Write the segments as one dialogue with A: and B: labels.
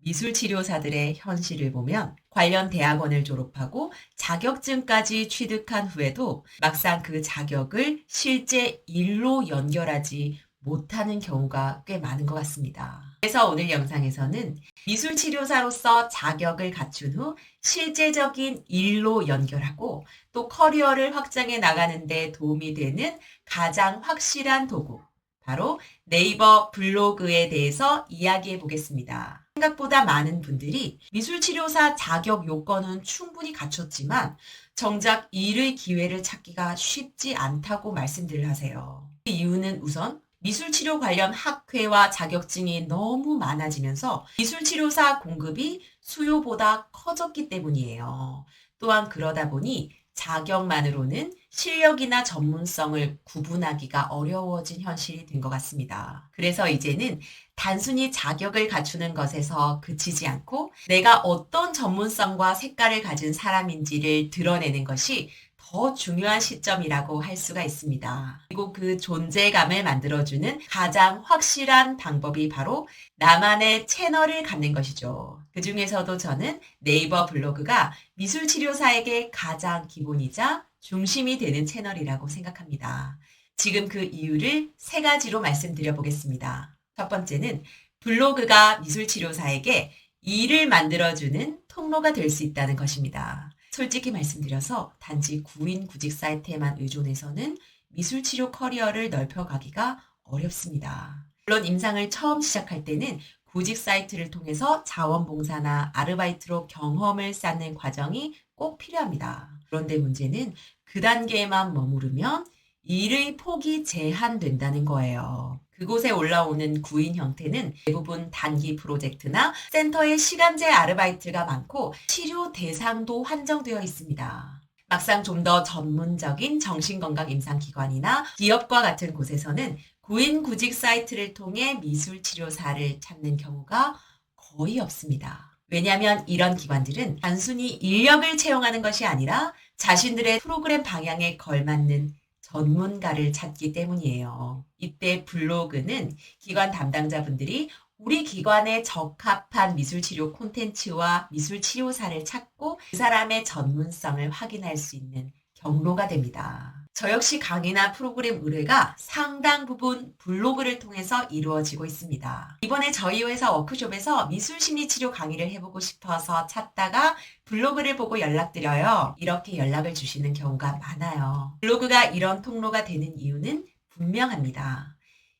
A: 미술치료사들의 현실을 보면 관련 대학원을 졸업하고 자격증까지 취득한 후에도 막상 그 자격을 실제 일로 연결하지 못하는 경우가 꽤 많은 것 같습니다. 그래서 오늘 영상에서는 미술치료사로서 자격을 갖춘 후 실제적인 일로 연결하고 또 커리어를 확장해 나가는 데 도움이 되는 가장 확실한 도구, 바로 네이버 블로그에 대해서 이야기해 보겠습니다. 생각보다 많은 분들이 미술치료사 자격 요건은 충분히 갖췄지만 정작 일의 기회를 찾기가 쉽지 않다고 말씀들을 하세요. 그 이유는 우선 미술치료 관련 학회와 자격증이 너무 많아지면서 미술치료사 공급이 수요보다 커졌기 때문이에요. 또한 그러다 보니 자격만으로는 실력이나 전문성을 구분하기가 어려워진 현실이 된 것 같습니다. 그래서 이제는 단순히 자격을 갖추는 것에서 그치지 않고 내가 어떤 전문성과 색깔을 가진 사람인지를 드러내는 것이 더 중요한 시점이라고 할 수가 있습니다. 그리고 그 존재감을 만들어주는 가장 확실한 방법이 바로 나만의 채널을 갖는 것이죠. 그 중에서도 저는 네이버 블로그가 미술치료사에게 가장 기본이자 중심이 되는 채널이라고 생각합니다. 지금 그 이유를 세 가지로 말씀드려 보겠습니다. 첫 번째는 블로그가 미술치료사에게 일을 만들어주는 통로가 될 수 있다는 것입니다. 솔직히 말씀드려서 단지 구인 구직 사이트에만 의존해서는 미술치료 커리어를 넓혀가기가 어렵습니다. 물론 임상을 처음 시작할 때는 구직 사이트를 통해서 자원봉사나 아르바이트로 경험을 쌓는 과정이 꼭 필요합니다. 그런데 문제는 그 단계에만 머무르면 일의 폭이 제한된다는 거예요. 그곳에 올라오는 구인 형태는 대부분 단기 프로젝트나 센터의 시간제 아르바이트가 많고 치료 대상도 한정되어 있습니다. 막상 좀 더 전문적인 정신건강 임상기관이나 기업과 같은 곳에서는 구인 구직 사이트를 통해 미술치료사를 찾는 경우가 거의 없습니다. 왜냐하면 이런 기관들은 단순히 인력을 채용하는 것이 아니라 자신들의 프로그램 방향에 걸맞는 전문가를 찾기 때문이에요. 이때 블로그는 기관 담당자분들이 우리 기관에 적합한 미술치료 콘텐츠와 미술치료사를 찾고 그 사람의 전문성을 확인할 수 있는 경로가 됩니다. 저 역시 강의나 프로그램 의뢰가 상당 부분 블로그를 통해서 이루어지고 있습니다. 이번에 저희 회사 워크숍에서 미술심리치료 강의를 해보고 싶어서 찾다가 블로그를 보고 연락드려요. 이렇게 연락을 주시는 경우가 많아요. 블로그가 이런 통로가 되는 이유는 분명합니다.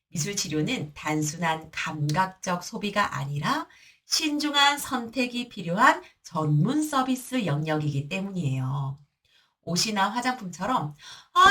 A: 미술치료는 단순한 감각적 소비가 아니라 신중한 선택이 필요한 전문 서비스 영역이기 때문이에요. 옷이나 화장품처럼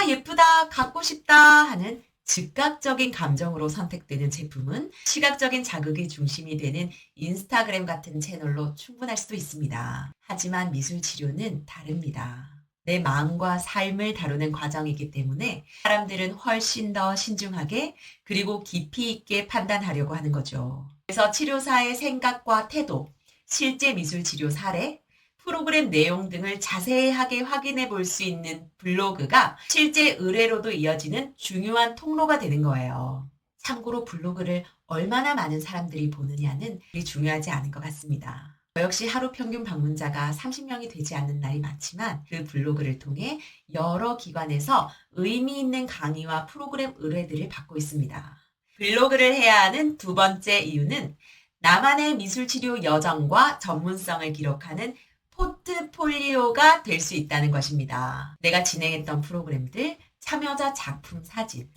A: 예쁘다, 갖고 싶다 하는 즉각적인 감정으로 선택되는 제품은 시각적인 자극이 중심이 되는 인스타그램 같은 채널로 충분할 수도 있습니다. 하지만 미술치료는 다릅니다. 내 마음과 삶을 다루는 과정이기 때문에 사람들은 훨씬 더 신중하게 그리고 깊이 있게 판단하려고 하는 거죠. 그래서 치료사의 생각과 태도, 실제 미술치료 사례, 프로그램 내용 등을 자세하게 확인해 볼 수 있는 블로그가 실제 의뢰로도 이어지는 중요한 통로가 되는 거예요. 참고로 블로그를 얼마나 많은 사람들이 보느냐는 그리 중요하지 않은 것 같습니다. 저 역시 하루 평균 방문자가 30명이 되지 않는 날이 많지만 그 블로그를 통해 여러 기관에서 의미 있는 강의와 프로그램 의뢰들을 받고 있습니다. 블로그를 해야 하는 두 번째 이유는 나만의 미술치료 여정과 전문성을 기록하는 포트폴리오가 될 수 있다는 것입니다. 내가 진행했던 프로그램들, 참여자 작품 사진,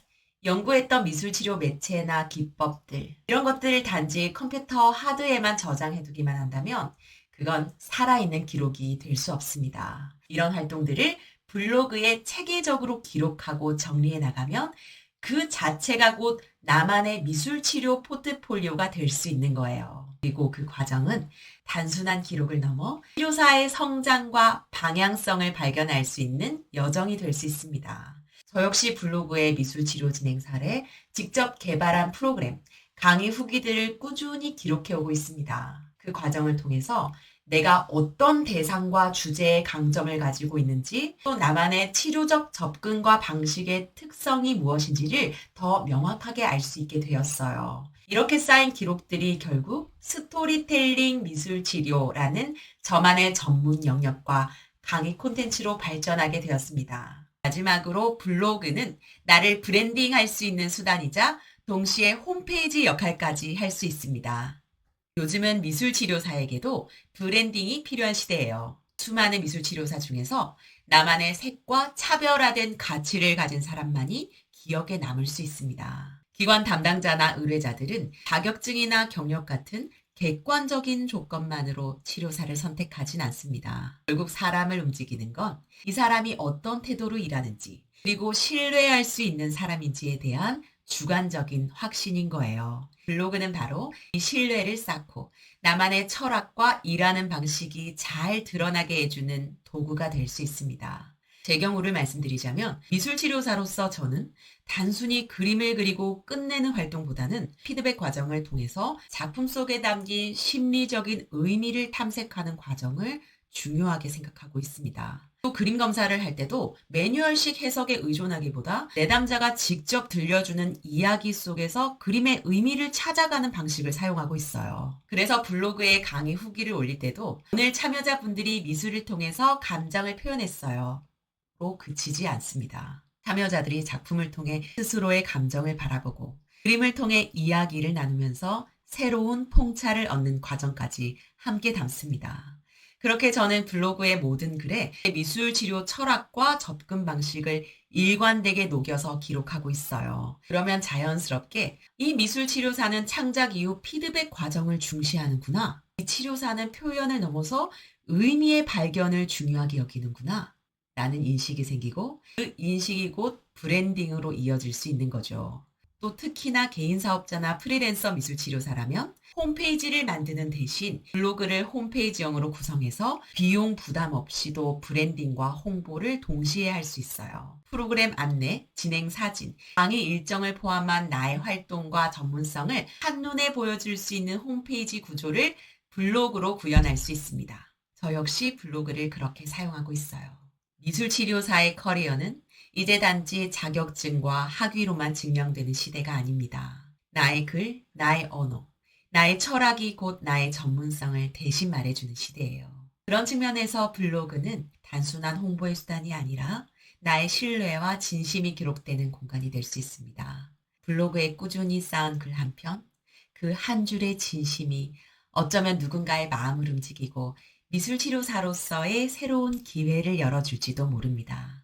A: 연구했던 미술치료 매체나 기법들, 이런 것들을 단지 컴퓨터 하드에만 저장해두기만 한다면 그건 살아있는 기록이 될 수 없습니다. 이런 활동들을 블로그에 체계적으로 기록하고 정리해 나가면 그 자체가 곧 나만의 미술치료 포트폴리오가 될 수 있는 거예요. 그리고 그 과정은 단순한 기록을 넘어 치료사의 성장과 방향성을 발견할 수 있는 여정이 될 수 있습니다. 저 역시 블로그에 미술치료 진행 사례, 직접 개발한 프로그램, 강의 후기들을 꾸준히 기록해 오고 있습니다. 그 과정을 통해서 내가 어떤 대상과 주제의 강점을 가지고 있는지 또 나만의 치료적 접근과 방식의 특성이 무엇인지를 더 명확하게 알 수 있게 되었어요. 이렇게 쌓인 기록들이 결국 스토리텔링 미술치료라는 저만의 전문 영역과 강의 콘텐츠로 발전하게 되었습니다. 마지막으로 블로그는 나를 브랜딩할 수 있는 수단이자 동시에 홈페이지 역할까지 할 수 있습니다. 요즘은 미술치료사에게도 브랜딩이 필요한 시대예요. 수많은 미술치료사 중에서 나만의 색과 차별화된 가치를 가진 사람만이 기억에 남을 수 있습니다. 기관 담당자나 의뢰자들은 자격증이나 경력 같은 객관적인 조건만으로 치료사를 선택하진 않습니다. 결국 사람을 움직이는 건 이 사람이 어떤 태도로 일하는지, 그리고 신뢰할 수 있는 사람인지에 대한 주관적인 확신인 거예요. 블로그는 바로 이 신뢰를 쌓고 나만의 철학과 일하는 방식이 잘 드러나게 해주는 도구가 될 수 있습니다. 제 경우를 말씀드리자면 미술치료사로서 저는 단순히 그림을 그리고 끝내는 활동보다는 피드백 과정을 통해서 작품 속에 담긴 심리적인 의미를 탐색하는 과정을 중요하게 생각하고 있습니다. 또 그림 검사를 할 때도 매뉴얼식 해석에 의존하기보다 내담자가 직접 들려주는 이야기 속에서 그림의 의미를 찾아가는 방식을 사용하고 있어요. 그래서 블로그에 강의 후기를 올릴 때도 오늘 참여자분들이 미술을 통해서 감정을 표현했어요. 로 그치지 않습니다. 참여자들이 작품을 통해 스스로의 감정을 바라보고 그림을 통해 이야기를 나누면서 새로운 통찰을 얻는 과정까지 함께 담습니다. 그렇게 저는 블로그의 모든 글에 미술 치료 철학과 접근 방식을 일관되게 녹여서 기록하고 있어요. 그러면 자연스럽게 이 미술 치료사는 창작 이후 피드백 과정을 중시하는구나. 이 치료사는 표현을 넘어서 의미의 발견을 중요하게 여기는구나. 라는 인식이 생기고 그 인식이 곧 브랜딩으로 이어질 수 있는 거죠. 또 특히나 개인 사업자나 프리랜서 미술치료사라면 홈페이지를 만드는 대신 블로그를 홈페이지형으로 구성해서 비용 부담 없이도 브랜딩과 홍보를 동시에 할 수 있어요. 프로그램 안내, 진행 사진, 강의 일정을 포함한 나의 활동과 전문성을 한눈에 보여줄 수 있는 홈페이지 구조를 블로그로 구현할 수 있습니다. 저 역시 블로그를 그렇게 사용하고 있어요. 미술치료사의 커리어는 이제 단지 자격증과 학위로만 증명되는 시대가 아닙니다. 나의 글, 나의 언어, 나의 철학이 곧 나의 전문성을 대신 말해주는 시대예요. 그런 측면에서 블로그는 단순한 홍보의 수단이 아니라 나의 신뢰와 진심이 기록되는 공간이 될 수 있습니다. 블로그에 꾸준히 쌓은 글 한 편, 그 한 줄의 진심이 어쩌면 누군가의 마음을 움직이고 미술치료사로서의 새로운 기회를 열어줄지도 모릅니다.